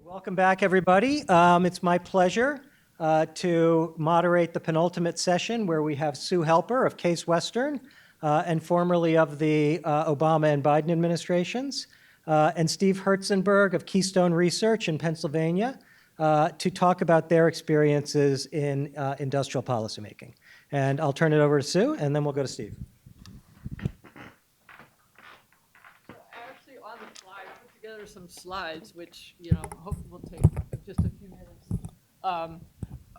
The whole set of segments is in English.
Welcome back, everybody. It's my pleasure to moderate the penultimate session where we have Sue Helper of Case Western and formerly of the Obama and Biden administrations, and Steve Herzenberg of Keystone Research in Pennsylvania to talk about their experiences in industrial policymaking. And I'll turn it over to Sue, and then we'll go to Steve. Together some slides, which hopefully will take just a few minutes.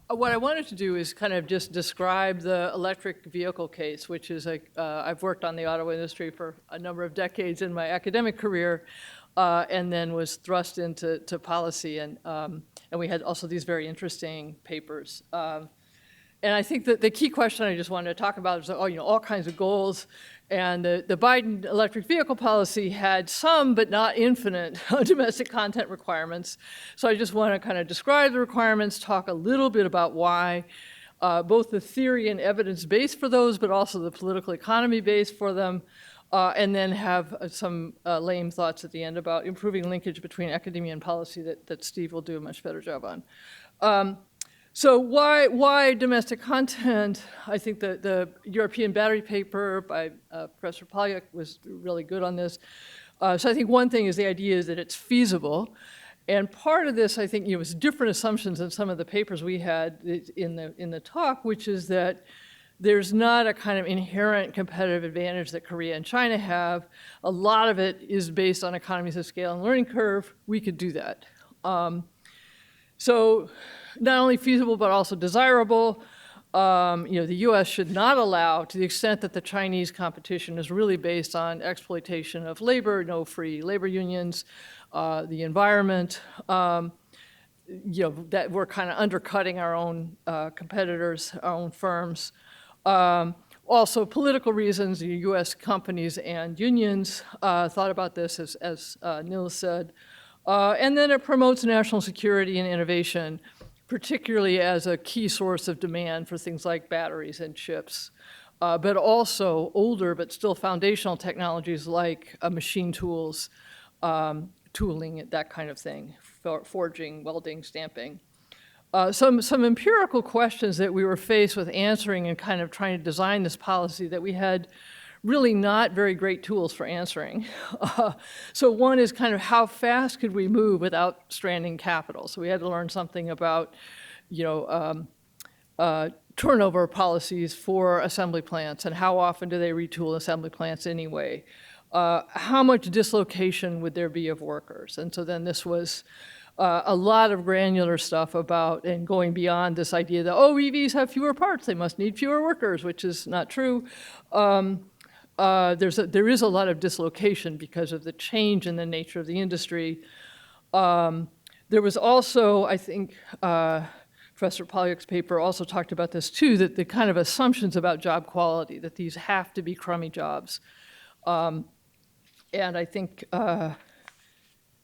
What I wanted to do is kind of just describe the electric vehicle case, which is I've worked on the auto industry for a number of decades in my academic career, and then was thrust into policy, and we had also these very interesting papers. And I think that the key question I just wanted to talk about is, all kinds of goals. And the Biden electric vehicle policy had some, but not infinite, domestic content requirements. So I just want to kind of describe the requirements, talk a little bit about why, both the theory and evidence base for those, but also the political economy base for them, and then have some lame thoughts at the end about improving linkage between academia and policy that Steve will do a much better job on. So why domestic content? I think the European battery paper by Professor Polyuk was really good on this. So I think one thing is the idea is that it's feasible. And part of this, I think, was different assumptions than some of the papers we had in the talk, which is that there's not a kind of inherent competitive advantage that Korea and China have. A lot of it is based on economies of scale and learning curve. We could do that. So not only feasible, but also desirable. The U.S. should not allow, to the extent that the Chinese competition is really based on exploitation of labor, no free labor unions, the environment, that we're kind of undercutting our own competitors, our own firms. Also, political reasons, the U.S. companies and unions thought about this, as Nils said. And then it promotes national security and innovation, particularly as a key source of demand for things like batteries and chips, but also older but still foundational technologies like machine tools, tooling, that kind of thing, forging, welding, stamping. Some empirical questions that we were faced with answering and kind of trying to design this policy that we had really not very great tools for answering. So one is kind of how fast could we move without stranding capital? So we had to learn something about, turnover policies for assembly plants and how often do they retool assembly plants anyway? How much dislocation would there be of workers? And so then this was a lot of granular stuff about and going beyond this idea that, EVs have fewer parts, they must need fewer workers, which is not true. There is a lot of dislocation because of the change in the nature of the industry. There was also, I think, Professor Polyuk's paper also talked about this too, that the kind of assumptions about job quality, that these have to be crummy jobs. And I think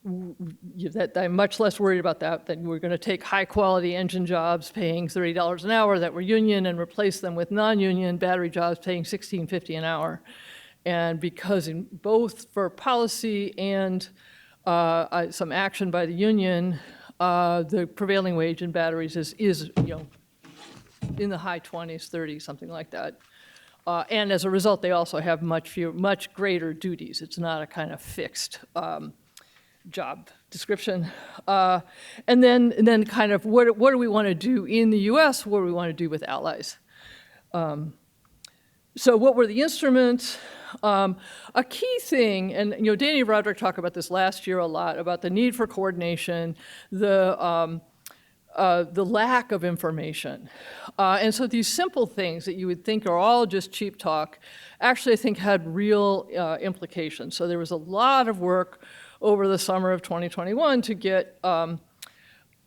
that I'm much less worried about that than we're going to take high-quality engine jobs paying $30 an hour that were union and replace them with non-union battery jobs paying $16.50 an hour. And because in both for policy and some action by the union, the prevailing wage in batteries is in the high 20s, 30s, something like that. And as a result, they also have much greater duties. It's not a kind of fixed job description. And then kind of what do we want to do in the US? What do we want to do with allies? So what were the instruments? A key thing, and Danny Roderick talked about this last year a lot, about the need for coordination, the lack of information. And so these simple things that you would think are all just cheap talk, actually I think had real implications. So there was a lot of work over the summer of 2021 to get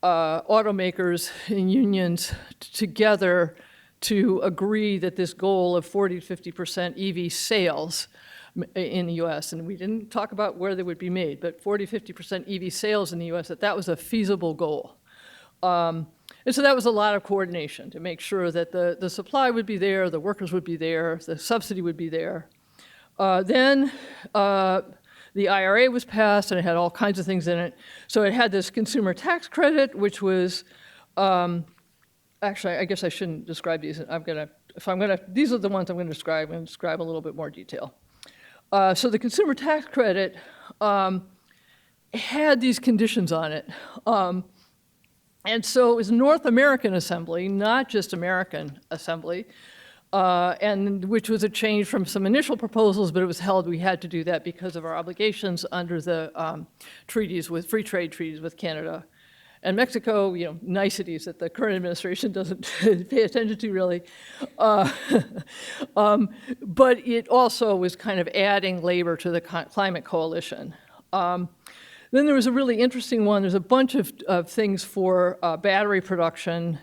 automakers and unions together to agree that this goal of 40 to 50% EV sales in the US, and we didn't talk about where they would be made, but 40, 50% EV sales in the US, that was a feasible goal. And so that was a lot of coordination to make sure that the supply would be there, the workers would be there, the subsidy would be there. Then the IRA was passed, and it had all kinds of things in it. So it had this consumer tax credit, which was, actually, I guess I shouldn't describe these. These are the ones I'm going to describe. I'm going to describe a little bit more detail. So the consumer tax credit had these conditions on it. And so it was North American assembly, not just American assembly, and which was a change from some initial proposals, but it was held we had to do that because of our obligations under the free trade treaties with Canada and Mexico, niceties that the current administration doesn't pay attention to really. But it also was kind of adding labor to the climate coalition. Then there was a really interesting one. There's a bunch of things for battery production.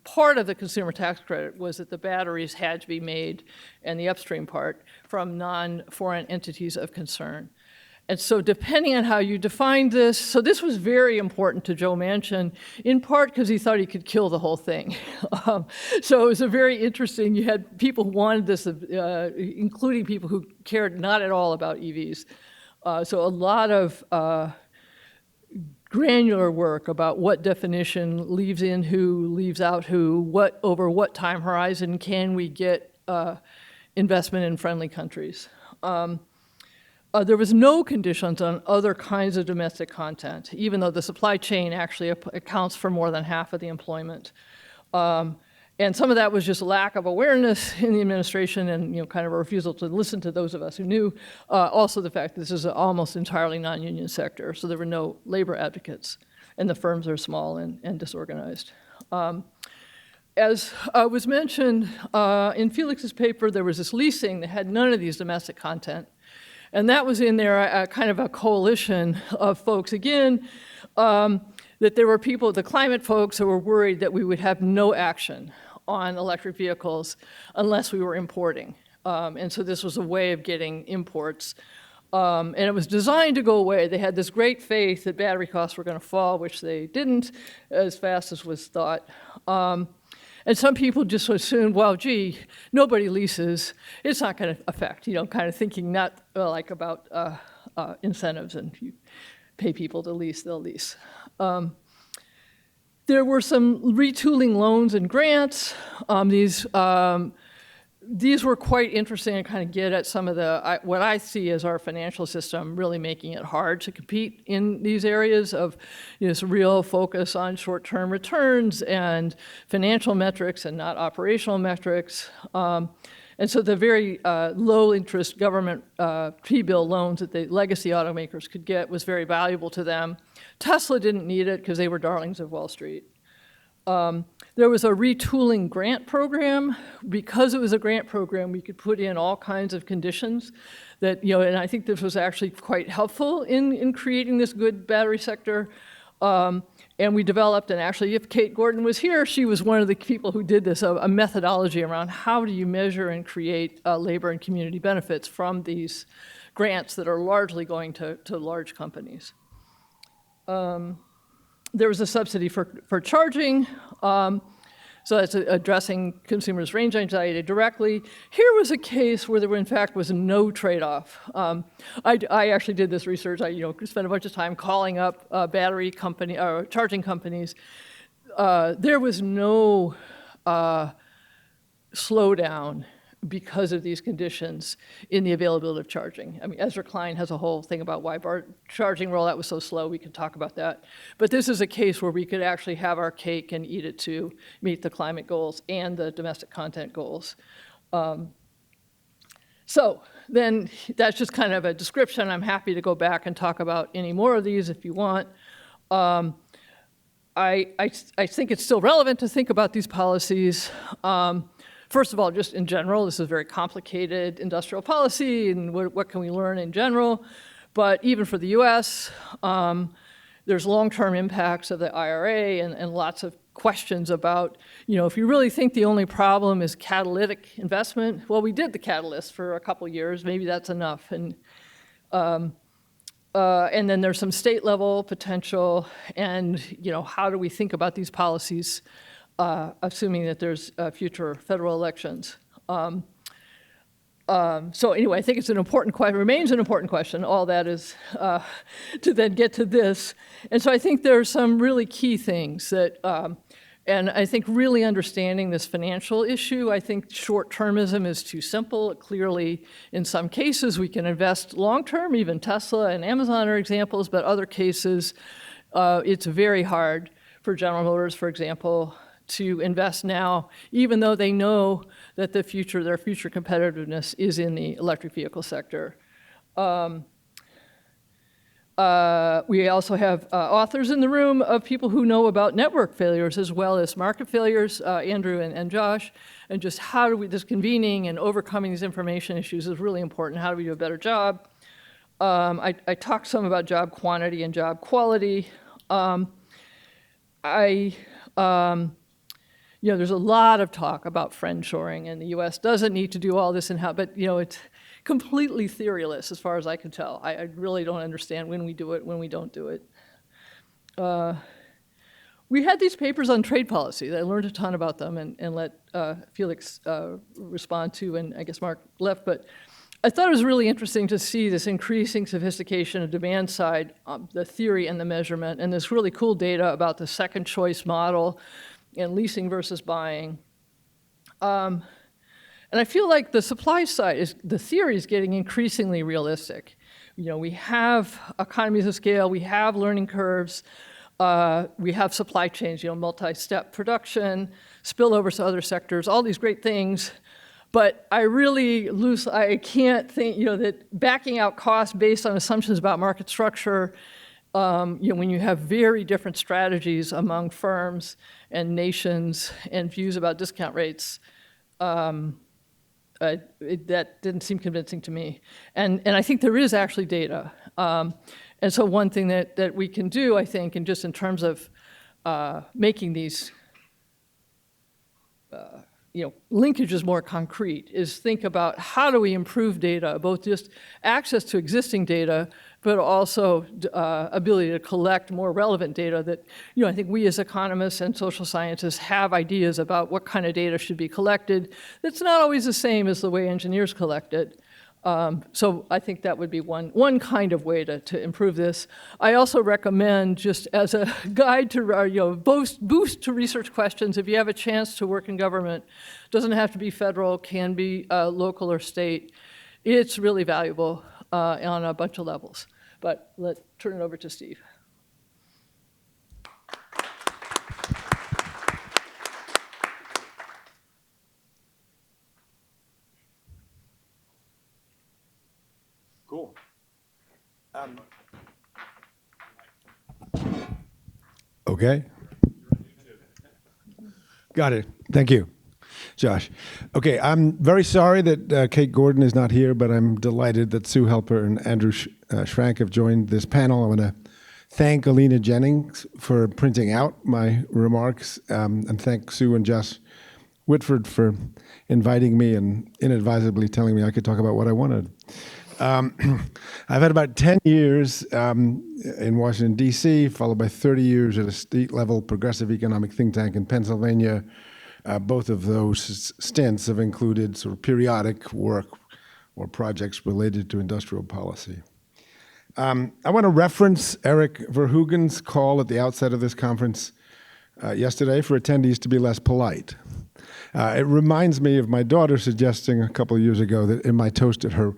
Part of the consumer tax credit was that the batteries had to be made, and the upstream part, from non-foreign entities of concern. And so depending on how you defined this, so this was very important to Joe Manchin, in part because he thought he could kill the whole thing. So it was a very interesting, you had people who wanted this, including people who cared not at all about EVs. So a lot of granular work about what definition leaves in who, leaves out who, over what time horizon can we get investment in friendly countries. There was no conditions on other kinds of domestic content, even though the supply chain actually accounts for more than half of the employment. And some of that was just lack of awareness in the administration and kind of a refusal to listen to those of us who knew. Also the fact that this is an almost entirely non-union sector, so there were no labor advocates, and the firms are small and disorganized. As was mentioned in Felix's paper, there was this leasing that had none of these domestic content. And that was in there kind of a coalition of folks, again, that there were people, the climate folks, who were worried that we would have no action on electric vehicles unless we were importing. And so this was a way of getting imports. And it was designed to go away. They had this great faith that battery costs were going to fall, which they didn't as fast as was thought. And some people just assumed, well, gee, nobody leases. It's not going to affect, kind of thinking not like about incentives, and if you pay people to lease, they'll lease. There were some retooling loans and grants. These were quite interesting and kind of get at some of what I see as our financial system really making it hard to compete in these areas of this real focus on short-term returns and financial metrics and not operational metrics. And so the very low-interest government T-bill loans that the legacy automakers could get was very valuable to them. Tesla didn't need it because they were darlings of Wall Street. There was a retooling grant program. Because it was a grant program, we could put in all kinds of conditions that, and I think this was actually quite helpful in creating this good battery sector. And we developed, and actually if Kate Gordon was here, she was one of the people who did this, a methodology around how do you measure and create labor and community benefits from these grants that are largely going to large companies. There was a subsidy for charging. So that's addressing consumers' range anxiety directly. Here was a case where there, in fact, was no trade-off. I actually did this research. I spent a bunch of time calling up battery company or charging companies. There was no slowdown because of these conditions in the availability of charging. I mean, Ezra Klein has a whole thing about why charging rollout was so slow. We could talk about that. But this is a case where we could actually have our cake and eat it to meet the climate goals and the domestic content goals. So then that's just kind of a description. I'm happy to go back and talk about any more of these if you want. I think it's still relevant to think about these policies. First of all, just in general, this is very complicated industrial policy, and what can we learn in general? But even for the US, there's long-term impacts of the IRA and lots of questions about, if you really think the only problem is catalytic investment, well, we did the catalyst for a couple years, maybe that's enough. And then there's some state-level potential, and how do we think about these policies assuming that there's future federal elections. So anyway, I think it's an important question, remains an important question. All that is to then get to this. And so I think there are some really key things that, and I think really understanding this financial issue, I think short-termism is too simple. Clearly, in some cases, we can invest long-term, even Tesla and Amazon are examples, but other cases, it's very hard for General Motors, for example, to invest now, even though they know that their future competitiveness is in the electric vehicle sector. We also have authors in the room of people who know about network failures as well as market failures, Andrew and Josh, and just how do we, this convening and overcoming these information issues is really important. How do we do a better job? I talked some about job quantity and job quality. There's a lot of talk about friendshoring, and the U.S. doesn't need to do all this in-house, but it's completely theoryless as far as I can tell. I really don't understand when we do it, when we don't do it. We had these papers on trade policy. I learned a ton about them and let Felix respond to, and I guess Mark left, but I thought it was really interesting to see this increasing sophistication of demand side, the theory and the measurement, and this really cool data about the second choice model and leasing versus buying. And I feel like the supply side the theory is getting increasingly realistic. We have economies of scale, we have learning curves, we have supply chains, multi-step production, spillovers to other sectors, all these great things. But I can't think, that backing out costs based on assumptions about market structure, when you have very different strategies among firms and nations and views about discount rates, that didn't seem convincing to me. And I think there is actually data. And so one thing that we can do, I think, and just in terms of making these linkages more concrete, is think about how do we improve data, both just access to existing data, but also ability to collect more relevant data that, I think we as economists and social scientists have ideas about what kind of data should be collected. That's not always the same as the way engineers collect it. So I think that would be one kind of way to improve this. I also recommend, just as a guide to boost to research questions, if you have a chance to work in government, doesn't have to be federal, can be local or state. It's really valuable on a bunch of levels. But let's turn it over to Steve. Cool. Okay. Got it. Thank you, Josh. Okay, I'm very sorry that Kate Gordon is not here, but I'm delighted that Sue Helper and Andrew Schrank have joined this panel. I want to thank Alina Jennings for printing out my remarks, and thank Sue and Jess Whitford for inviting me and inadvisably telling me I could talk about what I wanted. I've had about 10 years in Washington, D.C., followed by 30 years at a state-level progressive economic think tank in Pennsylvania. Both of those stints have included sort of periodic work or projects related to industrial policy. I want to reference Eric Verhoeven's call at the outset of this conference yesterday for attendees to be less polite. It reminds me of my daughter suggesting a couple of years ago that in my toast at her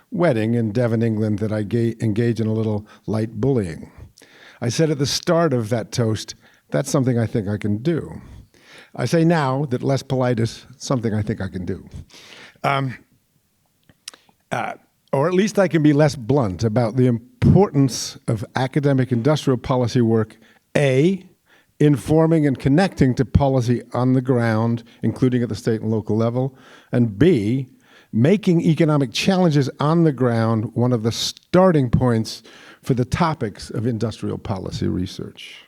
wedding in Devon, England, that I engage in a little light bullying. I said at the start of that toast, that's something I think I can do. I say now that less polite is something I think I can do. Or at least I can be less blunt about the importance of academic industrial policy work, A, informing and connecting to policy on the ground, including at the state and local level, and B, making economic challenges on the ground one of the starting points for the topics of industrial policy research.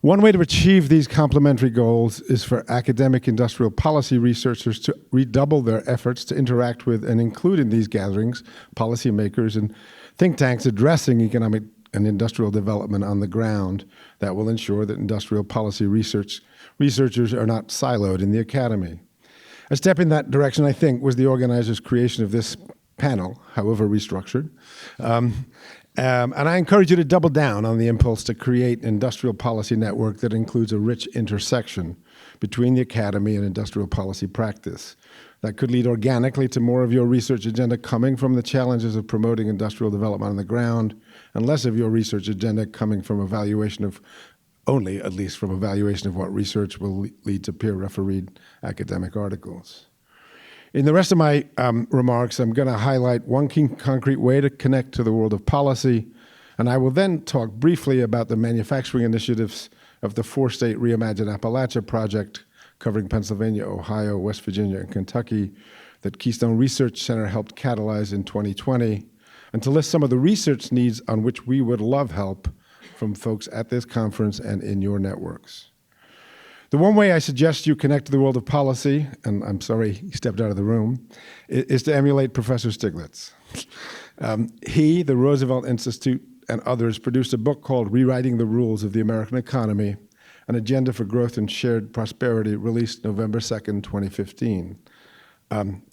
One way to achieve these complementary goals is for academic industrial policy researchers to redouble their efforts to interact with and include in these gatherings policymakers and think tanks addressing economic and industrial development on the ground that will ensure that industrial policy researchers are not siloed in the academy. A step in that direction, I think, was the organizers' creation of this panel, however restructured. And I encourage you to double down on the impulse to create an industrial policy network that includes a rich intersection between the academy and industrial policy practice. That could lead organically to more of your research agenda coming from the challenges of promoting industrial development on the ground, and less of your research agenda coming from evaluation of, only at least from evaluation of what research will lead to peer-refereed academic articles. In the rest of my remarks, I'm going to highlight one concrete way to connect to the world of policy, and I will then talk briefly about the manufacturing initiatives of the four-state Reimagine Appalachia project covering Pennsylvania, Ohio, West Virginia, and Kentucky that Keystone Research Center helped catalyze in 2020, and to list some of the research needs on which we would love help from folks at this conference and in your networks. The one way I suggest you connect to the world of policy, and I'm sorry he stepped out of the room, is to emulate Professor Stiglitz. He, the Roosevelt Institute, and others produced a book called Rewriting the Rules of the American Economy, an Agenda for Growth and Shared Prosperity, released November 2nd, 2015.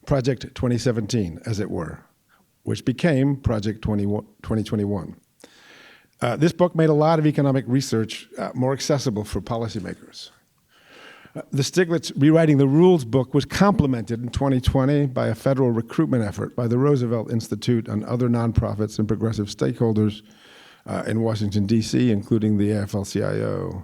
Project 2017, as it were, which became Project 2021. This book made a lot of economic research more accessible for policymakers. The Stiglitz Rewriting the Rules book was complemented in 2020 by a federal recruitment effort by the Roosevelt Institute and other nonprofits and progressive stakeholders in Washington, D.C., including the AFL-CIO.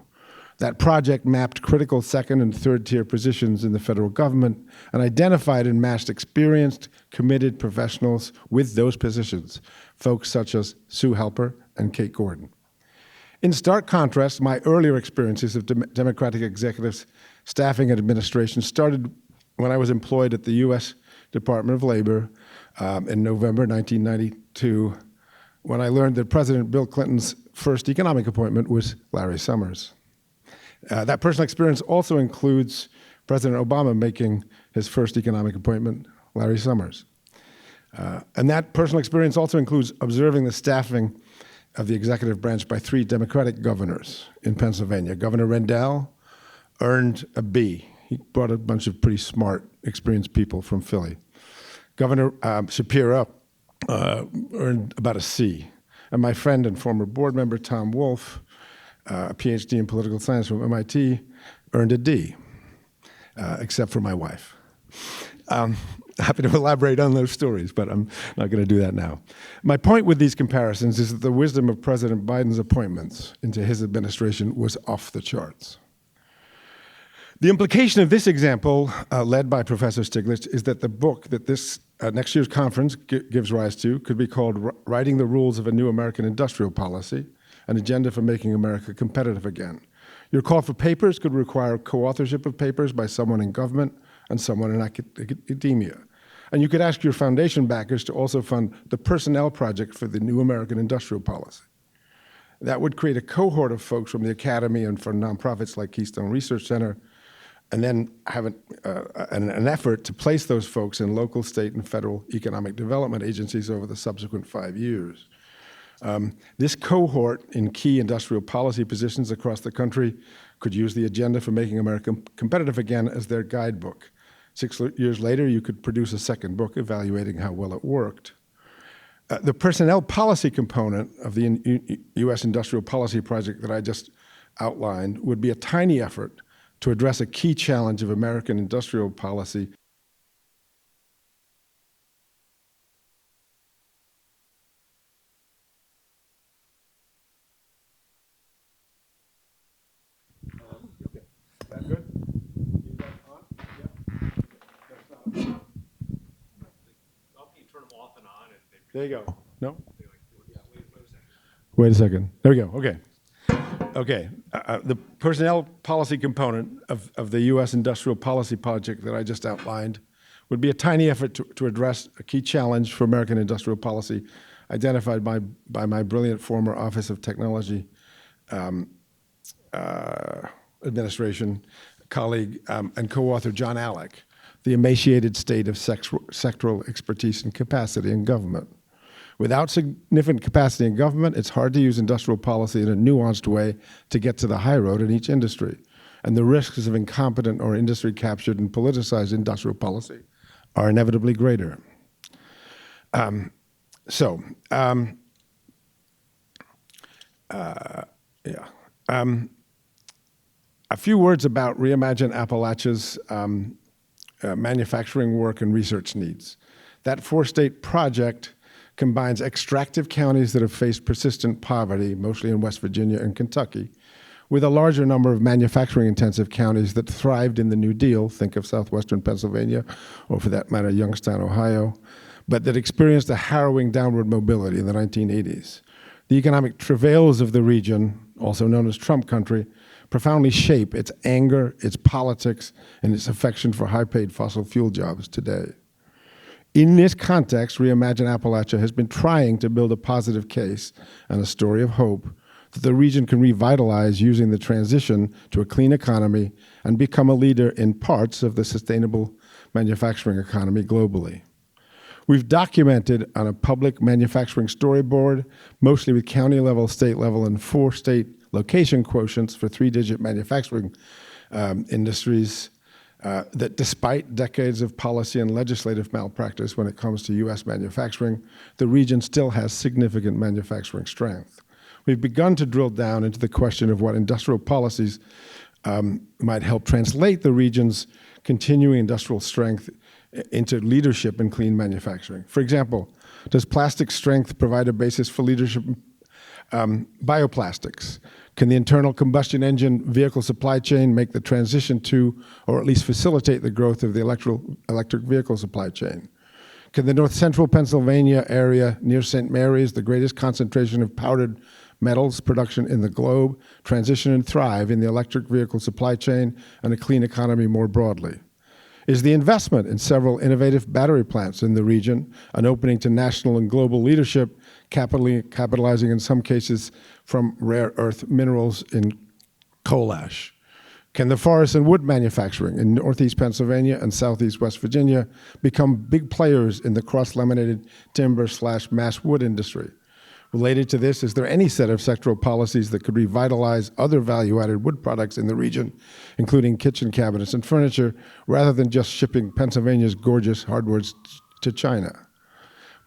That project mapped critical second and third tier positions in the federal government and identified and matched experienced, committed professionals with those positions, folks such as Sue Helper and Kate Gordon. In stark contrast, my earlier experiences of Democratic executives staffing and administration started when I was employed at the U.S. Department of Labor in November 1992, when I learned that President Bill Clinton's first economic appointment was Larry Summers. That personal experience also includes President Obama making his first economic appointment, Larry Summers. And that personal experience also includes observing the staffing of the executive branch by three Democratic governors in Pennsylvania. Governor Rendell earned a B. He brought a bunch of pretty smart, experienced people from Philly. Governor Shapiro earned about a C. And my friend and former board member, Tom Wolfe, a PhD in political science from MIT, earned a D, except for my wife. Happy to elaborate on those stories, but I'm not going to do that now. My point with these comparisons is that the wisdom of President Biden's appointments into his administration was off the charts. The implication of this example, led by Professor Stiglitz, is that the book that this next year's conference gives rise to could be called Writing the Rules of a New American Industrial Policy, an Agenda for Making America Competitive Again. Your call for papers could require co-authorship of papers by someone in government and someone in academia. And you could ask your foundation backers to also fund the personnel project for the New American Industrial Policy. That would create a cohort of folks from the academy and from nonprofits like Keystone Research Center, and then have an effort to place those folks in local, state, and federal economic development agencies over the subsequent 5 years. This cohort in key industrial policy positions across the country could use the Agenda for Making America Competitive Again as their guidebook. 6 years later, you could produce a second book evaluating how well it worked. The personnel policy component of the U.S. Industrial Policy Project that I just outlined would be a tiny effort to address a key challenge of American industrial policy. That good? Is that on? Yeah. You turn them off and on, and There you go. No? Wait a second. There we go. Okay. Okay. The personnel policy component of the U.S. Industrial Policy Project that I just outlined would be a tiny effort to address a key challenge for American industrial policy identified by my brilliant former Office of Technology Administration colleague and co-author John Alec, The Emaciated State of Sectoral Expertise and Capacity in Government. Without significant capacity in government, it's hard to use industrial policy in a nuanced way to get to the high road in each industry. and the risks of incompetent or industry-captured and politicized industrial policy are inevitably greater. A few words about Reimagine Appalachia's manufacturing work and research needs. That four-state project combines extractive counties that have faced persistent poverty, mostly in West Virginia and Kentucky, with a larger number of manufacturing-intensive counties that thrived in the New Deal, think of southwestern Pennsylvania, or for that matter, Youngstown, Ohio, but that experienced a harrowing downward mobility in the 1980s. The economic travails of the region, also known as Trump country, profoundly shape its anger, its politics, and its affection for high-paid fossil fuel jobs today. In this context, Reimagine Appalachia has been trying to build a positive case and a story of hope that the region can revitalize using the transition to a clean economy and become a leader in parts of the sustainable manufacturing economy globally. We've documented on a public manufacturing storyboard, mostly with county level, state level, and four-state location quotients for three-digit manufacturing industries, that despite decades of policy and legislative malpractice when it comes to U.S. manufacturing, the region still has significant manufacturing strength. We've begun to drill down into the question of what industrial policies might help translate the region's continuing industrial strength into leadership in clean manufacturing. For example, does plastic strength provide a basis for leadership in bioplastics? Can the internal combustion engine vehicle supply chain make the transition to, or at least facilitate the growth of the electric vehicle supply chain? Can the north central Pennsylvania area near St. Mary's, the greatest concentration of powdered metals production in the globe, transition and thrive in the electric vehicle supply chain and a clean economy more broadly? Is the investment in several innovative battery plants in the region an opening to national and global leadership, capitalizing in some cases from rare earth minerals in coal ash? Can the forest and wood manufacturing in northeast Pennsylvania and southeast West Virginia become big players in the cross-laminated timber/mass wood industry? Related to this, is there any set of sectoral policies that could revitalize other value-added wood products in the region, including kitchen cabinets and furniture, rather than just shipping Pennsylvania's gorgeous hardwoods to China?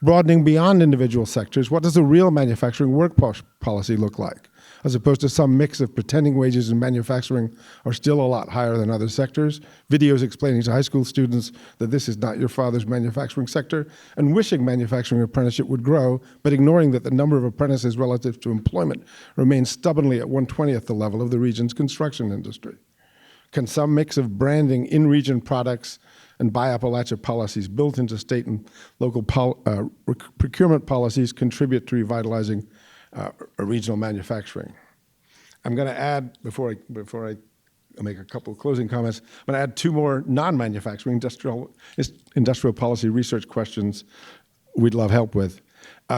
Broadening beyond individual sectors, what does a real manufacturing work policy look like? As opposed to some mix of pretending wages in manufacturing are still a lot higher than other sectors, videos explaining to high school students that this is not your father's manufacturing sector, and wishing manufacturing apprenticeship would grow, but ignoring that the number of apprentices relative to employment remains stubbornly at 1/20th the level of the region's construction industry. Can some mix of branding in-region products and Buy Appalachia policies built into state and local procurement policies contribute to revitalizing regional manufacturing? I'm going to add, before I make a couple of closing comments, I'm going to add two more non-manufacturing industrial policy research questions we'd love help with.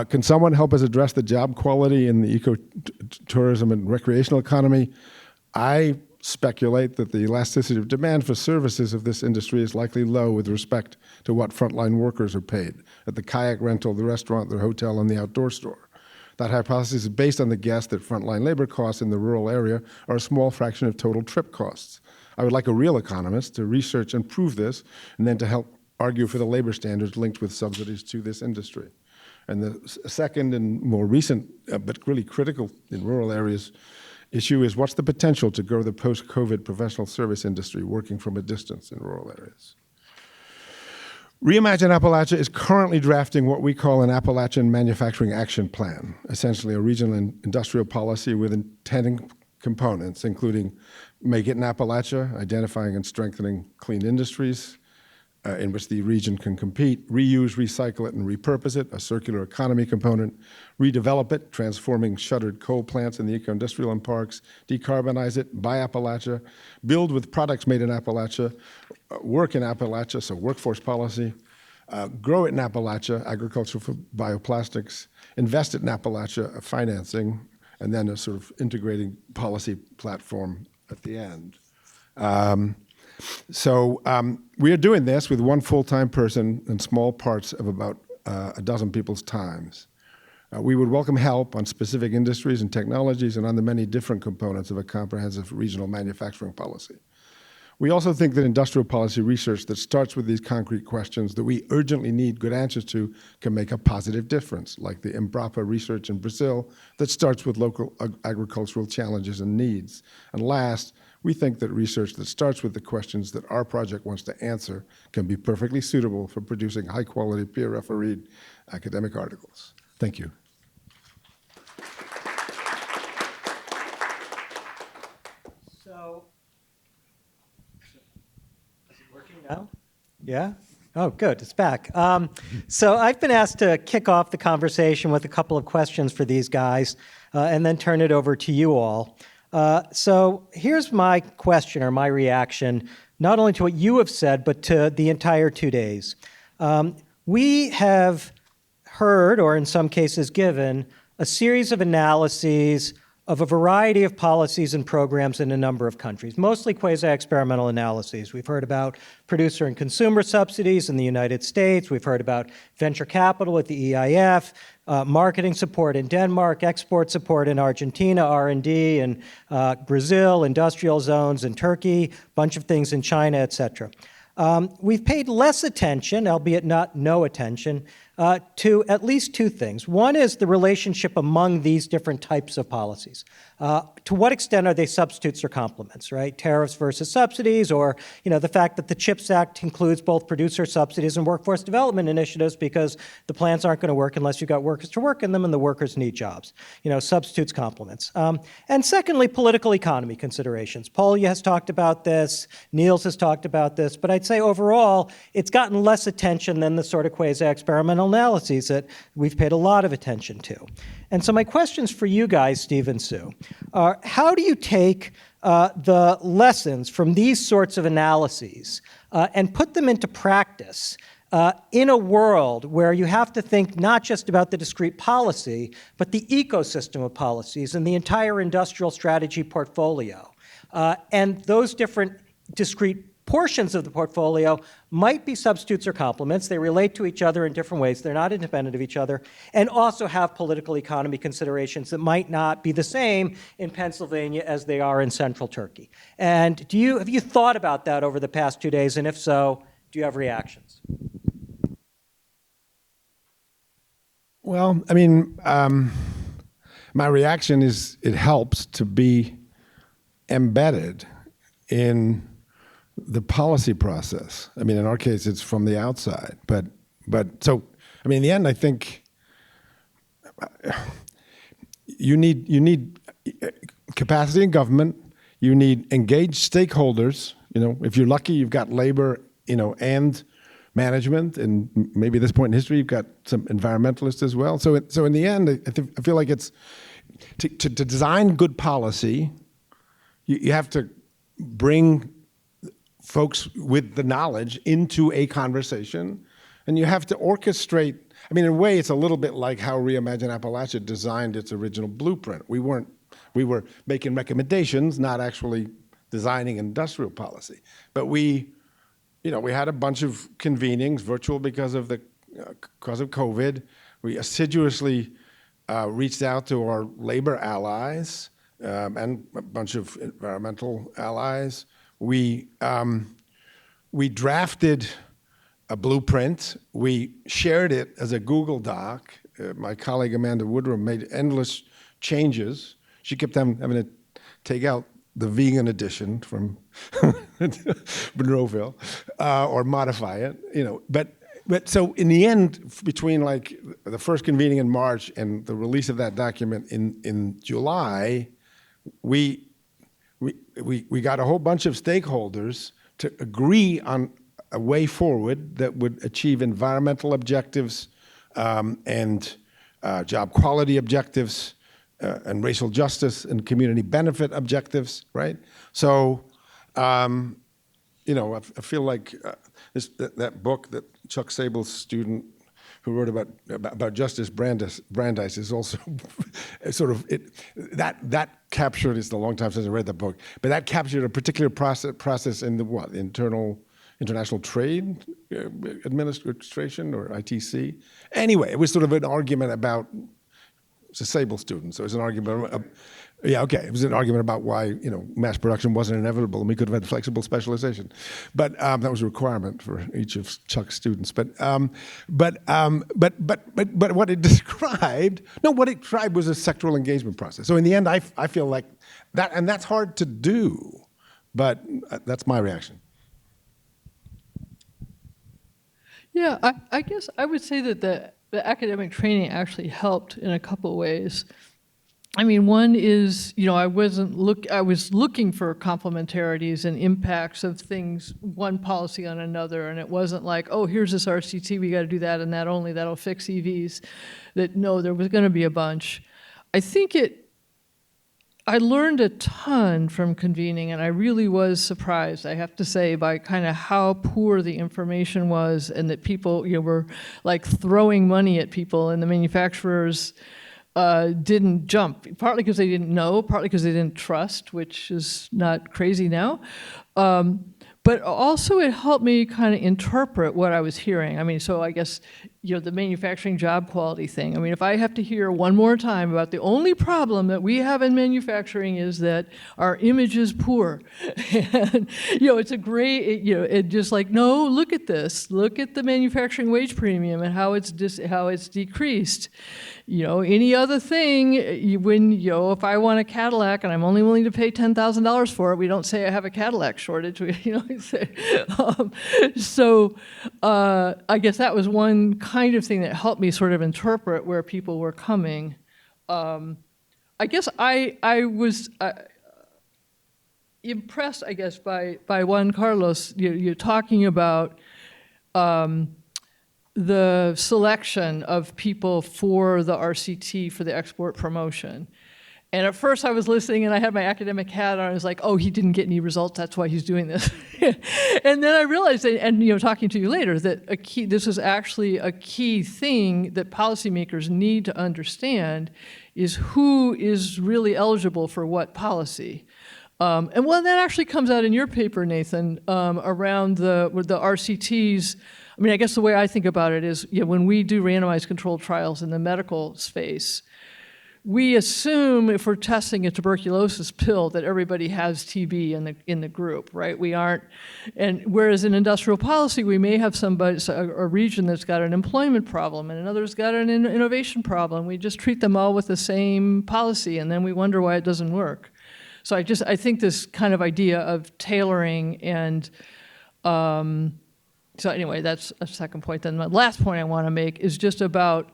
Can someone help us address the job quality in the ecotourism and recreational economy? I speculate that the elasticity of demand for services of this industry is likely low with respect to what frontline workers are paid at the kayak rental, the restaurant, the hotel, and the outdoor store. That hypothesis is based on the guess that frontline labor costs in the rural area are a small fraction of total trip costs. I would like a real economist to research and prove this, and then to help argue for the labor standards linked with subsidies to this industry. And the second and more recent, but really critical in rural areas, issue is what's the potential to grow the post-COVID professional service industry working from a distance in rural areas? Reimagine Appalachia is currently drafting what we call an Appalachian Manufacturing Action Plan, essentially a regional industrial policy with 10 components, including Make It in Appalachia, identifying and strengthening clean industries in which the region can compete, reuse, recycle it, and repurpose it, a circular economy component, redevelop it, transforming shuttered coal plants in the eco-industrial parks, decarbonize it, buy Appalachia, build with products made in Appalachia, work in Appalachia, so workforce policy, grow it in Appalachia, agriculture for bioplastics, invest it in Appalachia, financing, and then a sort of integrating policy platform at the end. So we are doing this with one full-time person and small parts of about a dozen people's times. We would welcome help on specific industries and technologies and on the many different components of a comprehensive regional manufacturing policy. We also think that industrial policy research that starts with these concrete questions that we urgently need good answers to can make a positive difference, like the Embrapa research in Brazil that starts with local agricultural challenges and needs. And last, we think that research that starts with the questions that our project wants to answer can be perfectly suitable for producing high-quality, peer-refereed academic articles. Thank you. So, is it working now? Yeah? Oh, good, it's back. So I've been asked to kick off the conversation with a couple of questions for these guys and then turn it over to you all. So here's my question or my reaction, not only to what you have said, but to the entire 2 days. We have heard, or in some cases given, a series of analyses of a variety of policies and programs in a number of countries, mostly quasi-experimental analyses. We've heard about producer and consumer subsidies in the United States. We've heard about venture capital at the EIF, marketing support in Denmark, export support in Argentina, R&D in Brazil, industrial zones in Turkey, bunch of things in China, et cetera. We've paid less attention, albeit not no attention, to at least two things. One is the relationship among these different types of policies. To what extent are they substitutes or complements, right? Tariffs versus subsidies, or the fact that the CHIPS Act includes both producer subsidies and workforce development initiatives because the plants aren't going to work unless you've got workers to work in them and the workers need jobs. Substitutes, complements. And secondly, political economy considerations. Polya has talked about this, Niels has talked about this, but I'd say overall, it's gotten less attention than the sort of quasi-experimental analyses that we've paid a lot of attention to. And so my questions for you guys, Steve and Sue, are how do you take the lessons from these sorts of analyses and put them into practice in a world where you have to think not just about the discrete policy, but the ecosystem of policies and the entire industrial strategy portfolio? And those different discrete portions of the portfolio might be substitutes or complements. They relate to each other in different ways. They're not independent of each other, and also have political economy considerations that might not be the same in Pennsylvania as they are in central Turkey. And have you thought about that over the past 2 days? And if so, do you have reactions? Well, my reaction is it helps to be embedded in the policy process. In our case, it's from the outside. But so, in the end, I think you need capacity in government. You need engaged stakeholders. If you're lucky, you've got labor, and management, and maybe at this point in history, you've got some environmentalists as well. So in the end, I feel like it's to design good policy. You have to bring folks with the knowledge into a conversation, and you have to orchestrate. In a way, it's a little bit like how Reimagine Appalachia designed its original blueprint. We were making recommendations, not actually designing industrial policy. But we had a bunch of convenings, virtual because of COVID. We assiduously reached out to our labor allies and a bunch of environmental allies. We drafted a blueprint. We shared it as a Google Doc. My colleague Amanda Woodrum made endless changes. She kept having to take out the vegan edition from Monroeville or modify it. But so in the end, between like the first convening in March and the release of that document in July, we got a whole bunch of stakeholders to agree on a way forward that would achieve environmental objectives and job quality objectives and racial justice and community benefit objectives, right? So, I feel like that book that Chuck Sable's student who wrote about Justice Brandeis is also sort of that captured. It's a long time since I read that book, but that captured a particular process in the International Trade Administration or ITC. Anyway, it was sort of an argument about disabled students. So it was an argument. It was an argument about why mass production wasn't inevitable, and we could have had flexible specialization, but that was a requirement for each of Chuck's students. But what it described was a sectoral engagement process. So in the end, I feel like that, and that's hard to do, but that's my reaction. Yeah, I guess I would say that the academic training actually helped in a couple of ways. I mean, one is, I was looking for complementarities and impacts of things, one policy on another, and it wasn't like, oh, here's this RCT, we got to do that and that only, that'll fix EVs. No, there was going to be a bunch. I learned a ton from convening, and I really was surprised, I have to say, by kind of how poor the information was, and that people, were like throwing money at people, and the manufacturers didn't jump, partly because they didn't know, partly because they didn't trust, which is not crazy now. But also it helped me kind of interpret what I was hearing. I mean, so I guess, the manufacturing job quality thing. I mean, if I have to hear one more time about the only problem that we have in manufacturing is that our image is poor. And, it's a great, it just like, no, look at this. Look at the manufacturing wage premium and how it's decreased. Any other thing, if I want a Cadillac and I'm only willing to pay $10,000 for it, we don't say I have a Cadillac shortage. We say, so I guess that was one kind of thing that helped me sort of interpret where people were coming. I guess I was impressed, I guess, by Juan Carlos. You're talking about the selection of people for the RCT for the export promotion. And at first I was listening and I had my academic hat on. I was like, oh, he didn't get any results, that's why he's doing this. And then I realized, and talking to you later, that this is actually a key thing that policymakers need to understand is who is really eligible for what policy. And that actually comes out in your paper, Nathan, around with the RCTs. I mean, I guess the way I think about it is, when we do randomized controlled trials in the medical space, we assume if we're testing a tuberculosis pill that everybody has TB in the group, right? We aren't, and whereas in industrial policy, we may have a region that's got an employment problem and another's got an innovation problem. We just treat them all with the same policy, and then we wonder why it doesn't work. So I think this kind of idea of tailoring and, so anyway, that's a second point. Then my last point I want to make is just about,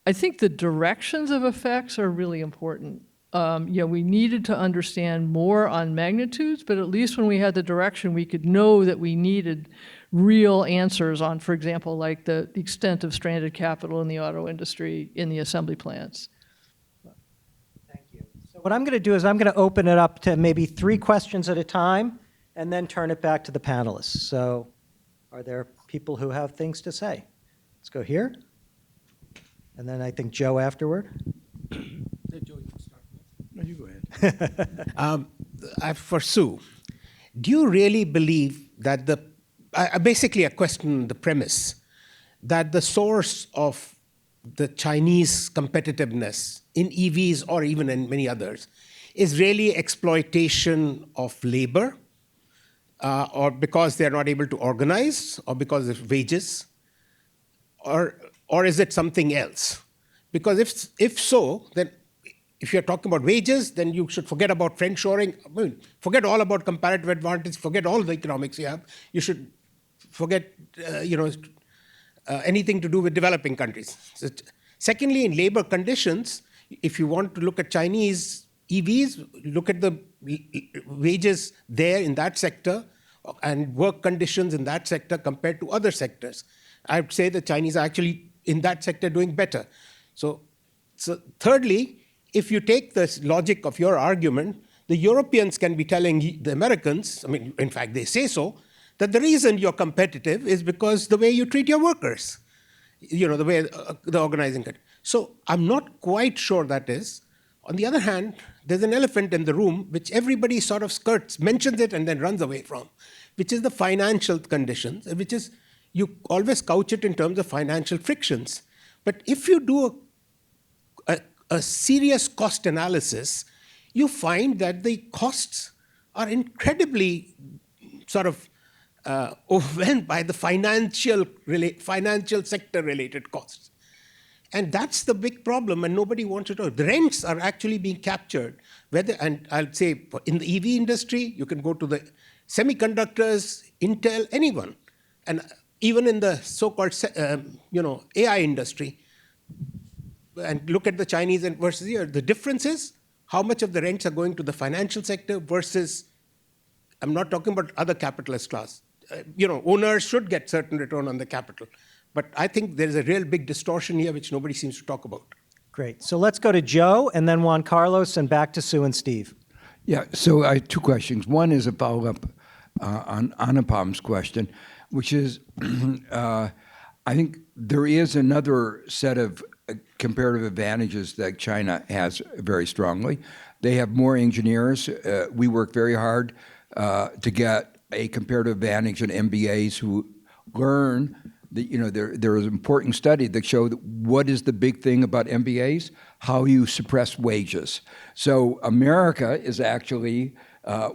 I think the directions of effects are really important. We needed to understand more on magnitudes, but at least when we had the direction, we could know that we needed real answers on, for example, like the extent of stranded capital in the auto industry in the assembly plants. Thank you. So what I'm going to do is I'm going to open it up to maybe 3 questions at a time and then turn it back to the panelists. So are there people who have things to say? Let's go here. And then I think Joe afterward. Joe, you can start. No, you go ahead. For Sue, do you really believe that basically I question the premise that the source of the Chinese competitiveness in EVs or even in many others is really exploitation of labor, or because they're not able to organize, or because of wages, or is it something else? Because if so, then if you're talking about wages, then you should forget about friendshoring. I mean, forget all about comparative advantage, forget all the economics you have. You should forget, anything to do with developing countries. So, secondly, in labor conditions, if you want to look at Chinese EVs, look at the wages there in that sector and work conditions in that sector compared to other sectors. I would say the Chinese are actually in that sector doing better. So thirdly, if you take this logic of your argument, the Europeans can be telling the Americans, I mean, in fact, they say so, that the reason you're competitive is because the way you treat your workers, the way the organizing it. So I'm not quite sure that is. On the other hand, there's an elephant in the room which everybody sort of mentions it and then runs away from, which is the financial conditions, which is you always couch it in terms of financial frictions. But if you do a a serious cost analysis, you find that the costs are incredibly sort of overwhelmed by the financial sector related costs. And that's the big problem, and nobody wants to talk. The rents are actually being captured. And I'll say in the EV industry, you can go to the semiconductors, Intel, anyone. And even in the so-called AI industry, and look at the Chinese and versus here, the difference is how much of the rents are going to the financial sector versus, I'm not talking about other capitalist class. Owners should get certain return on the capital. But I think there's a real big distortion here which nobody seems to talk about. Great. So let's go to Joe and then Juan Carlos and back to Sue and Steve. Yeah, so I have two questions. One is a follow-up on Anupam's question, which is I think there is another set of comparative advantages that China has very strongly. They have more engineers. We work very hard to get a comparative advantage in MBAs who learn. There is an important study that showed what is the big thing about MBAs? How you suppress wages. So America is actually,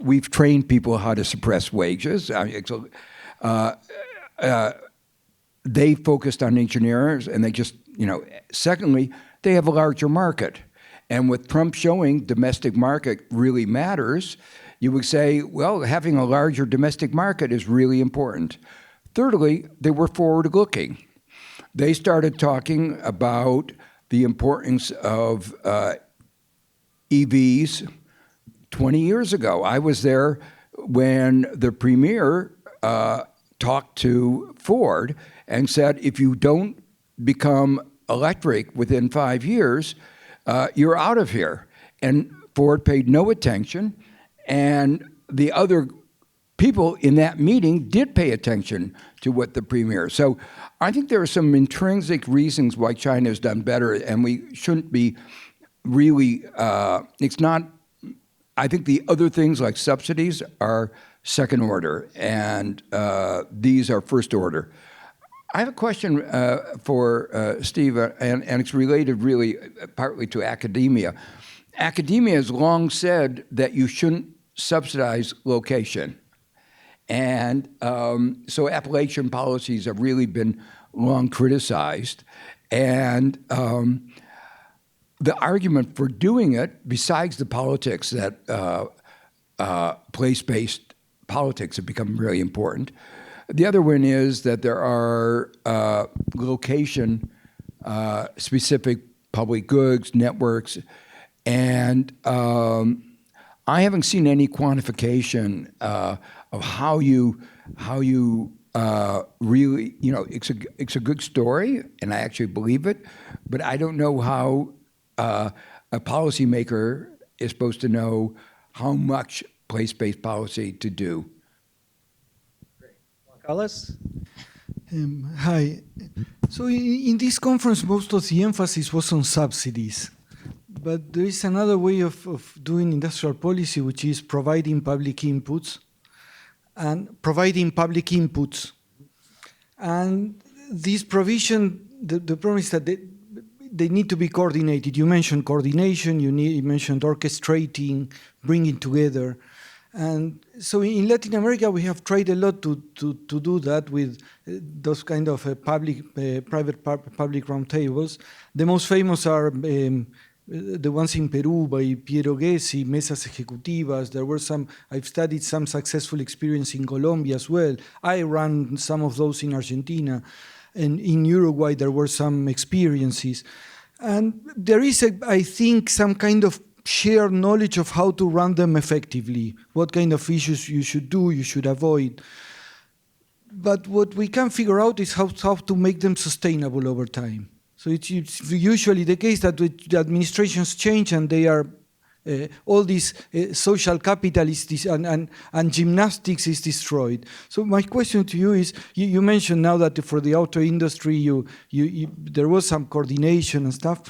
we've trained people how to suppress wages. They focused on engineers and they just, secondly, they have a larger market. And with Trump showing domestic market really matters, you would say, well, having a larger domestic market is really important. Thirdly, they were forward-looking. They started talking about the importance of EVs 20 years ago. I was there when the premier talked to Ford and said, if you don't become electric within 5 years, you're out of here. And Ford paid no attention, and the other people in that meeting did pay attention to what the premier. So I think there are some intrinsic reasons why China has done better, and we shouldn't be really, it's not, I think the other things like subsidies are second order, and these are first order. I have a question for Steve, and it's related really partly to academia. Academia has long said that you shouldn't subsidize location. And so Appalachian policies have really been long criticized. And the argument for doing it, besides the politics that place-based politics have become really important, the other one is that there are location-specific public goods, networks, and I haven't seen any quantification of how you really, it's a good story, and I actually believe it, but I don't know how a policymaker is supposed to know how much place-based policy to do. Juan Carlos? Hi. So in this conference, most of the emphasis was on subsidies. But there is another way of doing industrial policy, which is providing public inputs. And this provision, the problem is that they need to be coordinated. You mentioned coordination, you mentioned orchestrating, bringing together. And so in Latin America, we have tried a lot to do that with those kind of private-public roundtables. The most famous are the ones in Peru by Piero Ghesi, Mesas Ejecutivas. There were some, I've studied some successful experience in Colombia as well. I ran some of those in Argentina. And in Uruguay, there were some experiences. And there is, I think, some kind of shared knowledge of how to run them effectively, what kind of issues you should do, you should avoid. But what we can figure out is how to make them sustainable over time. So it's usually the case that the administrations change and they are, all this social capital is and gymnastics is destroyed. So my question to you is, you mentioned now that for the auto industry, there was some coordination and stuff.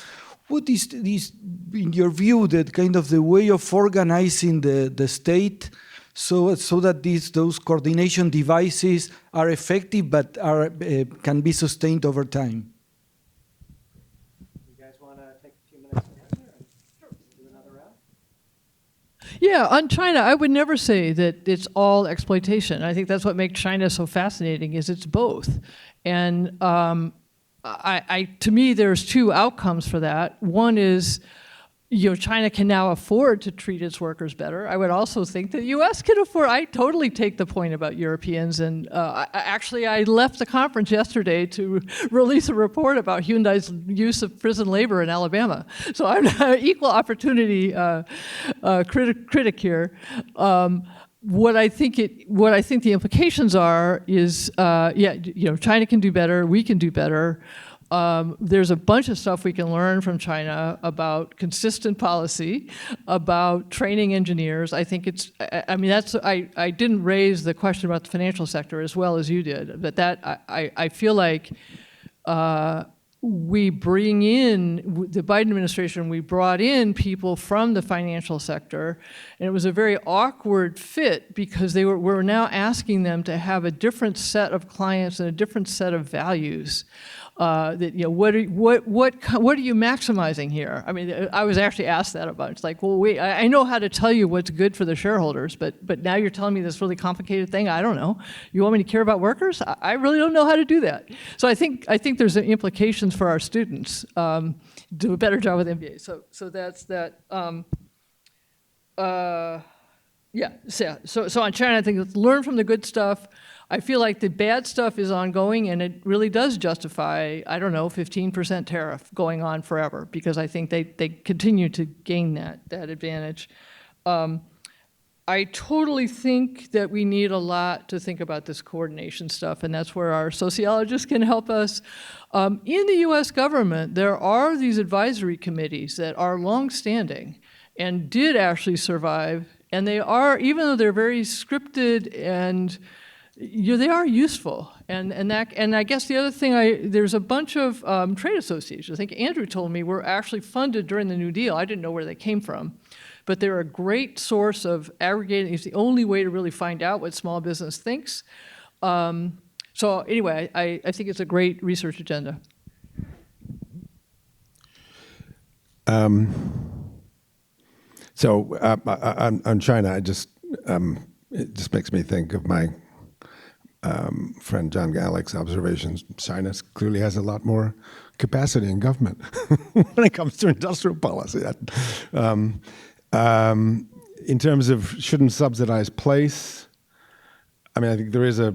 What is this, in your view, that kind of the way of organizing the state so that those coordination devices are effective but can be sustained over time? You guys want to take a few minutes to answer and do another round? Yeah, on China, I would never say that it's all exploitation. I think that's what makes China so fascinating, is it's both. And to me, there's two outcomes for that. One is, China can now afford to treat its workers better. I would also think that the U.S. can afford. I totally take the point about Europeans, and I left the conference yesterday to release a report about Hyundai's use of prison labor in Alabama. So I'm an equal opportunity critic here. What I think the implications are is, China can do better. We can do better. There's a bunch of stuff we can learn from China about consistent policy, about training engineers. I think I didn't raise the question about the financial sector as well as you did, but I feel like we bring in, the Biden administration, we brought in people from the financial sector, and it was a very awkward fit because we're now asking them to have a different set of clients and a different set of values. What are you maximizing here? I mean, I was actually asked that about. It's like, well, wait, I know how to tell you what's good for the shareholders, but now you're telling me this really complicated thing. I don't know. You want me to care about workers? I really don't know how to do that. So I think there's implications for our students. Do a better job with MBA. So that's that. So on China, I think let's learn from the good stuff. I feel like the bad stuff is ongoing, and it really does justify, 15% tariff going on forever, because I think they continue to gain that advantage. I totally think that we need a lot to think about this coordination stuff, and that's where our sociologists can help us. In the U.S. government, there are these advisory committees that are longstanding and did actually survive, and they are, even though they're very scripted and they are useful, and I guess the other thing, there's a bunch of trade associations. I think Andrew told me were actually funded during the New Deal. I didn't know where they came from, but they're a great source of aggregating. It's the only way to really find out what small business thinks. So anyway, I think it's a great research agenda. So on China, it just makes me think of my friend John Gallick's observations. China clearly has a lot more capacity in government when it comes to industrial policy. In terms of shouldn't subsidize place, I mean, I think there is a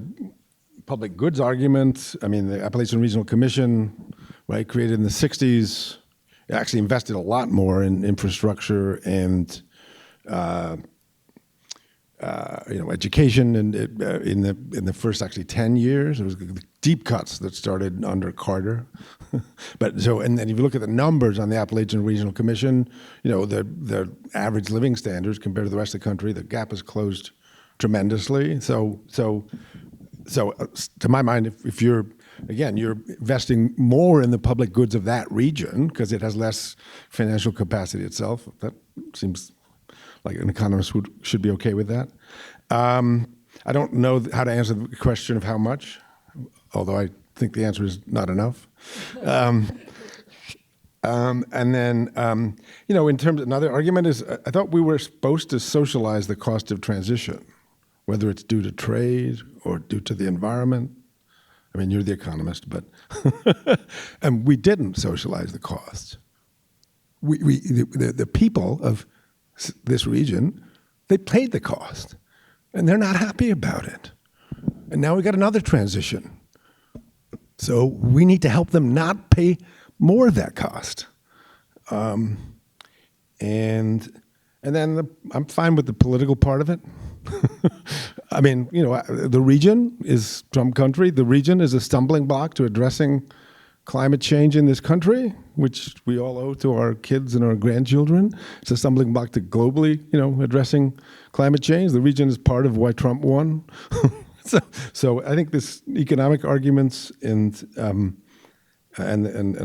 public goods argument. I mean, the Appalachian Regional Commission, right, created in the 60s, actually invested a lot more in infrastructure and education, and in the first actually 10 years, it was deep cuts that started under Carter. And then if you look at the numbers on the Appalachian Regional Commission, the average living standards compared to the rest of the country, the gap has closed tremendously. So to my mind, if you're investing more in the public goods of that region because it has less financial capacity itself, that seems like an economist should be okay with that. I don't know how to answer the question of how much, although I think the answer is not enough. And then, in terms of another argument is, I thought we were supposed to socialize the cost of transition, whether it's due to trade or due to the environment. I mean, you're the economist, but and we didn't socialize the costs. The people of this region, they paid the cost, and they're not happy about it. And now we got another transition. So we need to help them not pay more of that cost. And then I'm fine with the political part of it. I mean, the region is Trump country. The region is a stumbling block to addressing climate change in this country, which we all owe to our kids and our grandchildren. It's a stumbling block to globally, addressing climate change. The region is part of why Trump won. So I think this economic arguments and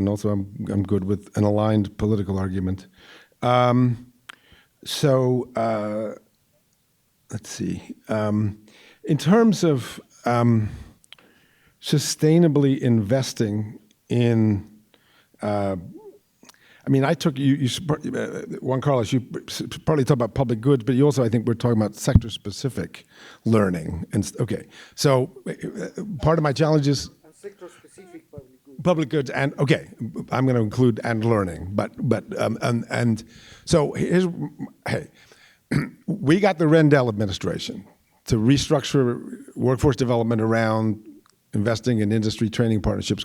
also I'm good with an aligned political argument. Let's see. In terms of sustainably investing in I mean, I took Juan Carlos, you partly talk about public goods, but you also, I think, we're talking about sector-specific learning. Okay, so part of my challenge is Sector-specific public goods, and okay, I'm going to include and learning, but and so here's hey, we got the Rendell administration to restructure workforce development around investing in industry training partnerships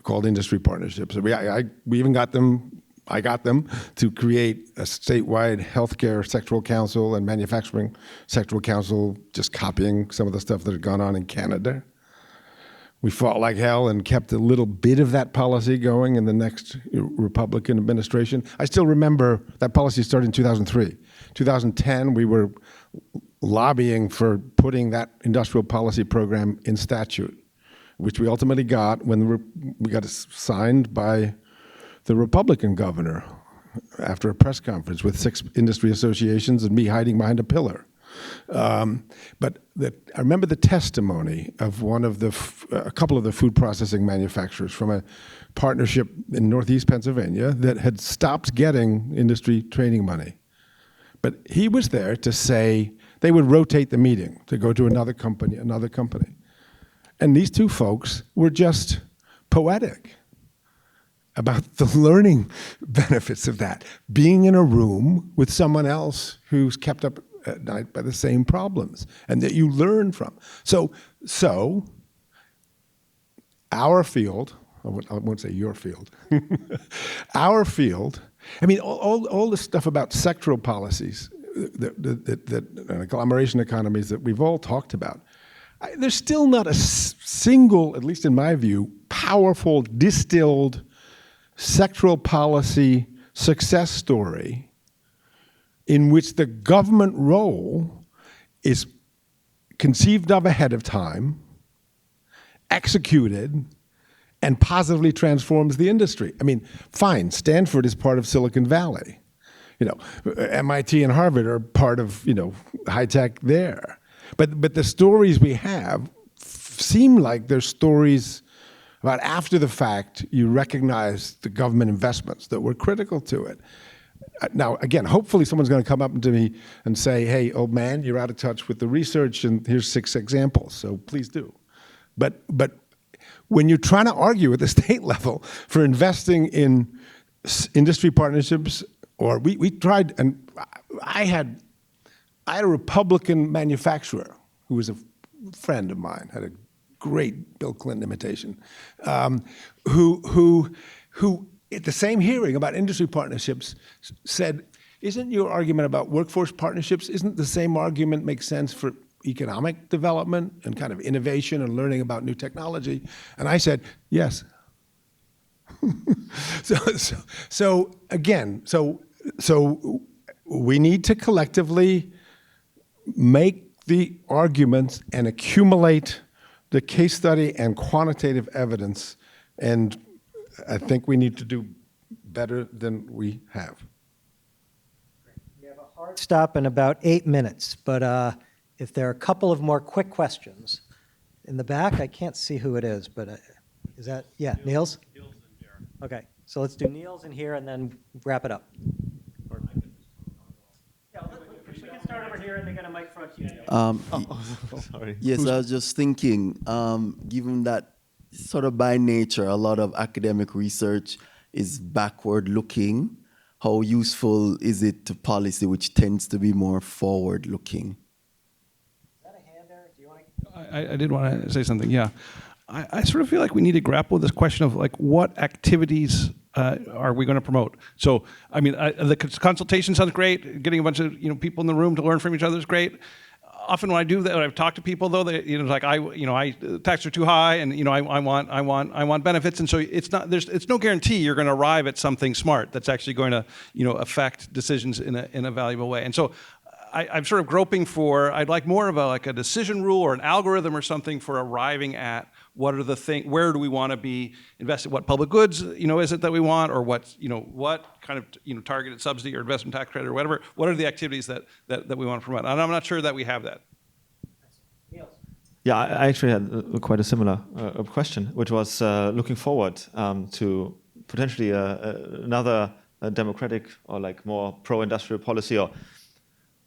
called industry partnerships. We even got them, I got them to create a statewide healthcare sectoral council and manufacturing sectoral council, just copying some of the stuff that had gone on in Canada. We fought like hell and kept a little bit of that policy going in the next Republican administration. I still remember that policy started in 2003. 2010, we were lobbying for putting that industrial policy program in statute, which we ultimately got when we got it signed by the Republican governor after a press conference with 6 industry associations and me hiding behind a pillar. But I remember the testimony of a couple of the food processing manufacturers from a partnership in Northeast Pennsylvania that had stopped getting industry training money. But he was there to say they would rotate the meeting to go to another company. And these 2 folks were just poetic about the learning benefits of that. Being in a room with someone else who's kept up at night by the same problems and that you learn from. So our field, I won't say your field, our field, I mean, all the stuff about sectoral policies, that agglomeration economies that we've all talked about, there's still not a single, at least in my view, powerful, distilled sectoral policy success story in which the government role is conceived of ahead of time, executed, and positively transforms the industry. I mean, fine, Stanford is part of Silicon Valley. You know, MIT and Harvard are part of, high tech there. But the stories we have seem like they're stories about after the fact you recognize the government investments that were critical to it. Now, again, hopefully someone's going to come up to me and say, hey, old man, you're out of touch with the research, and here's 6 examples, so please do. But when you're trying to argue at the state level for investing in industry partnerships, or we tried, and I had a Republican manufacturer who was a friend of mine, had a great Bill Clinton imitation, who at the same hearing about industry partnerships said, isn't your argument about workforce partnerships, isn't the same argument make sense for economic development and kind of innovation and learning about new technology? And I said, yes. So we need to collectively make the arguments and accumulate the case study and quantitative evidence, and I think we need to do better than we have. We have a hard stop in about 8 minutes, but if there are a couple of more quick questions. In the back, I can't see who it is, but is that, yeah, Niels? Niels and Jared. Okay, so let's do Niels in here and then wrap it up. We can start over here and they got a mic front here. Sorry. Yes, I was just thinking, given that sort of by nature, a lot of academic research is backward looking, how useful is it to policy which tends to be more forward looking? Is that a hand there? Do you want to? I did want to say something, yeah. I sort of feel like we need to grapple with this question of like what activities are we going to promote? So, I mean, the consultation sounds great. Getting a bunch of people in the room to learn from each other is great. Often when I do that, when I've talked to people though, they, like taxes are too high, and I want benefits, and so it's no guarantee you're going to arrive at something smart that's actually going to affect decisions in a valuable way. And so I'm sort of groping for, I'd like more of a decision rule or an algorithm or something for arriving at what are the things, where do we want to be invested, what public goods, is it that we want, or what kind of, targeted subsidy or investment tax credit or whatever, what are the activities that we want to promote? And I'm not sure that we have that. Yeah, I actually had quite a similar question, which was looking forward to potentially another democratic or like more pro-industrial policy or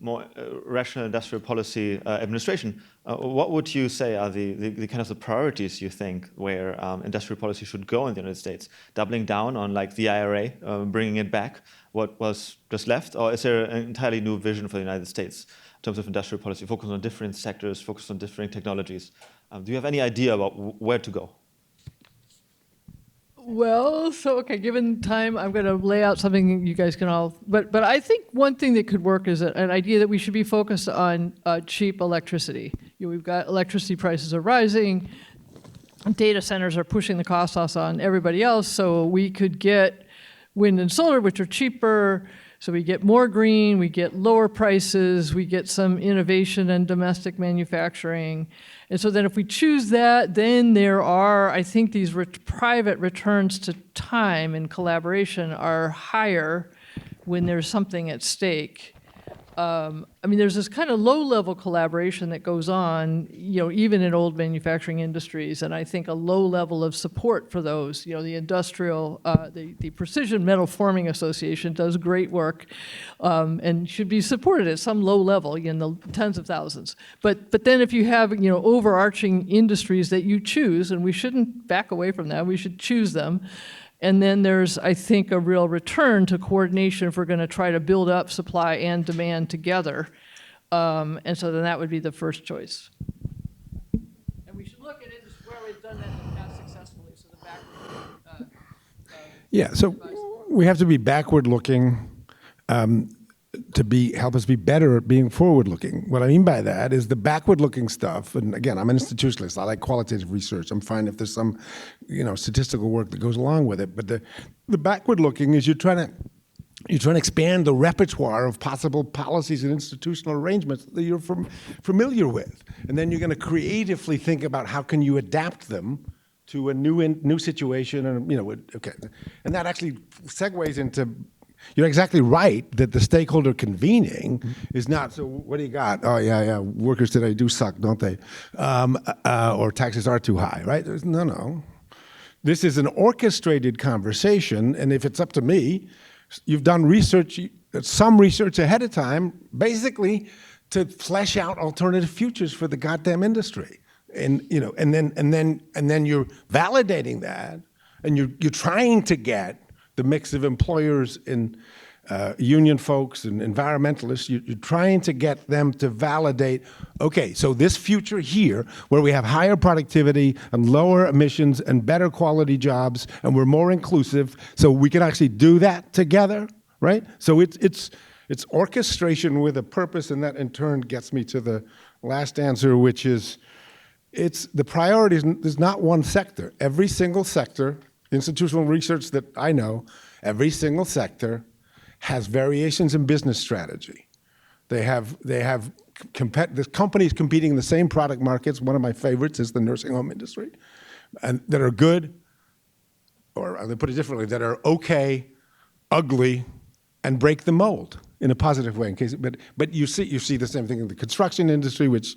more rational industrial policy administration, what would you say are the kind of the priorities you think where industrial policy should go in the United States? Doubling down on like the IRA, bringing it back, what was just left, or is there an entirely new vision for the United States in terms of industrial policy, focus on different sectors, focus on different technologies? Do you have any idea about where to go? Well, so okay, given time, I'm going to lay out something you guys can all. But I think one thing that could work is an idea that we should be focused on cheap electricity. We've got electricity prices are rising, data centers are pushing the costs on everybody else. So we could get wind and solar, which are cheaper. So we get more green, we get lower prices, we get some innovation and domestic manufacturing. And so then if we choose that, then there are, I think these private returns to time and collaboration are higher when there's something at stake. I mean, there's this kind of low-level collaboration that goes on, even in old manufacturing industries, and I think a low level of support for those. The industrial, the Precision Metal Forming Association does great work, and should be supported at some low level, in the tens of thousands. But then if you have, overarching industries that you choose, and we shouldn't back away from that, we should choose them. And then there's, I think, a real return to coordination if we're going to try to build up supply and demand together. And so then that would be the first choice. And we should look at it as where we've done that in the past successfully, so the backward. Yeah, so we have to be backward-looking to help us be better at being forward-looking. What I mean by that is the backward-looking stuff, and again, I'm an institutionalist. I like qualitative research. I'm fine if there's some, statistical work that goes along with it. But the backward-looking is you're trying to expand the repertoire of possible policies and institutional arrangements that you're familiar with, and then you're going to creatively think about how can you adapt them to a new situation, and okay, and that actually segues into. You're exactly right that the stakeholder convening is not, so what do you got? Oh, yeah, workers today do suck, don't they? Or taxes are too high, right? No. This is an orchestrated conversation, and if it's up to me, you've done research, some research ahead of time, basically to flesh out alternative futures for the goddamn industry. And and then you're validating that, and you're trying to get the mix of employers and union folks and environmentalists, you're trying to get them to validate, okay, so this future here, where we have higher productivity and lower emissions and better quality jobs, and we're more inclusive, so we can actually do that together, right? So it's orchestration with a purpose, and that in turn gets me to the last answer, which is, the priority is not one sector. Every single sector, institutional research that I know, every single sector has variations in business strategy. They have the companies competing in the same product markets. One of my favorites is the nursing home industry, and that are good, or they put it differently, that are okay, ugly, and break the mold in a positive way. But you see the same thing in the construction industry, which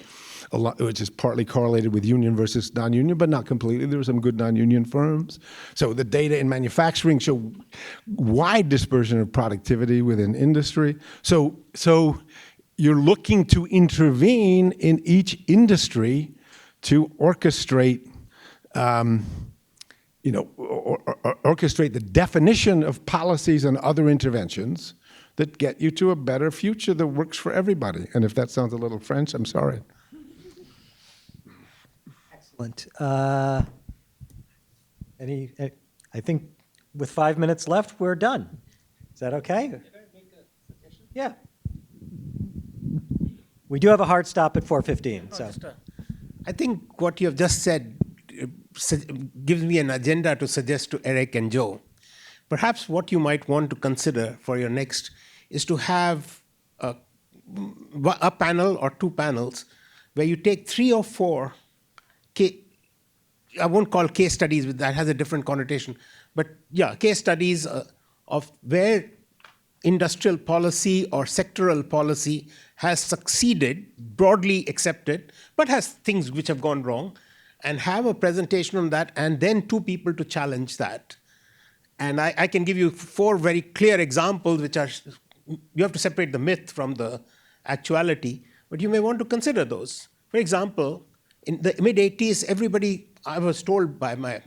is partly correlated with union versus non-union, but not completely. There are some good non-union firms. So the data in manufacturing show wide dispersion of productivity within industry. So you're looking to intervene in each industry to orchestrate, orchestrate the definition of policies and other interventions that get you to a better future that works for everybody. And if that sounds a little French, I'm sorry. Excellent. I think with 5 minutes left, we're done. Is that okay? Did I make a suggestion? Yeah. We do have a hard stop at 4:15. So I think what you have just said gives me an agenda to suggest to Eric and Joe. Perhaps what you might want to consider for your next is to have a panel or two panels where you take 3 or 4 I won't call case studies, but that has a different connotation. But yeah, case studies of where industrial policy or sectoral policy has succeeded, broadly accepted, but has things which have gone wrong, and have a presentation on that, and then 2 people to challenge that. And I can give you 4 very clear examples, which are, you have to separate the myth from the actuality, but you may want to consider those. For example, in the mid-80s, I was told by my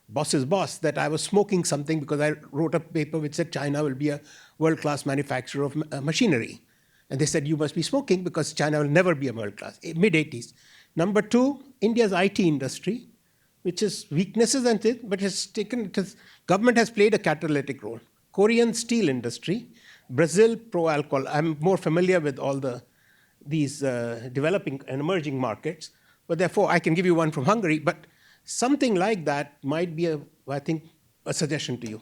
boss's boss that I was smoking something because I wrote a paper which said China will be a world-class manufacturer of machinery. And they said, you must be smoking because China will never be a world-class, mid-80s. Number 2, India's IT industry, which is weaknesses and it, but government has played a catalytic role. Korean steel industry, Brazil pro-alcohol. I'm more familiar with all these developing and emerging markets, but therefore I can give you one from Hungary, but something like that might be, I think, a suggestion to you.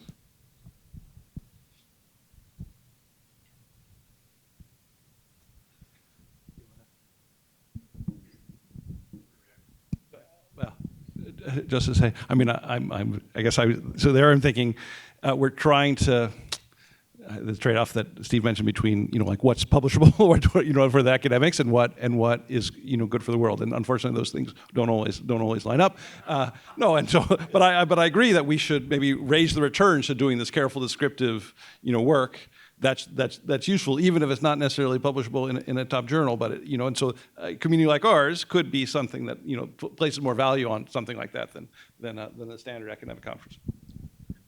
Just to say, I mean, so there I'm thinking we're trying to, the trade-off that Steve mentioned between, like what's publishable, for the academics and what is, good for the world. And unfortunately, those things don't always line up. But I agree that we should maybe raise the returns to doing this careful descriptive, work. That's useful, even if it's not necessarily publishable in a top journal. But and so a community like ours could be something that places more value on something like that than a standard academic conference.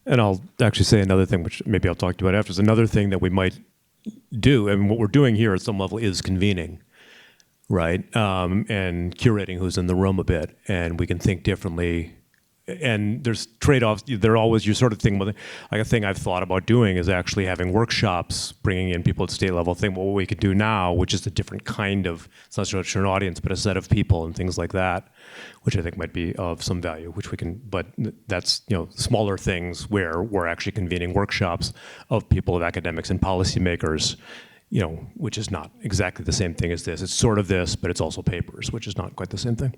And I'll actually say another thing, which maybe I'll talk to you about after. Is another thing that we might do, and what we're doing here at some level is convening, right, and curating who's in the room a bit, and we can think differently. And there's trade-offs. They're always, you sort of think, like a thing I've thought about doing is actually having workshops, bringing in people at state level, think what we could do now, which is a different kind of, it's not just an audience, but a set of people and things like that, which I think might be of some value, which we can, but that's, smaller things where we're actually convening workshops of people, of academics and policymakers, which is not exactly the same thing as this. It's sort of this, but it's also papers, which is not quite the same thing.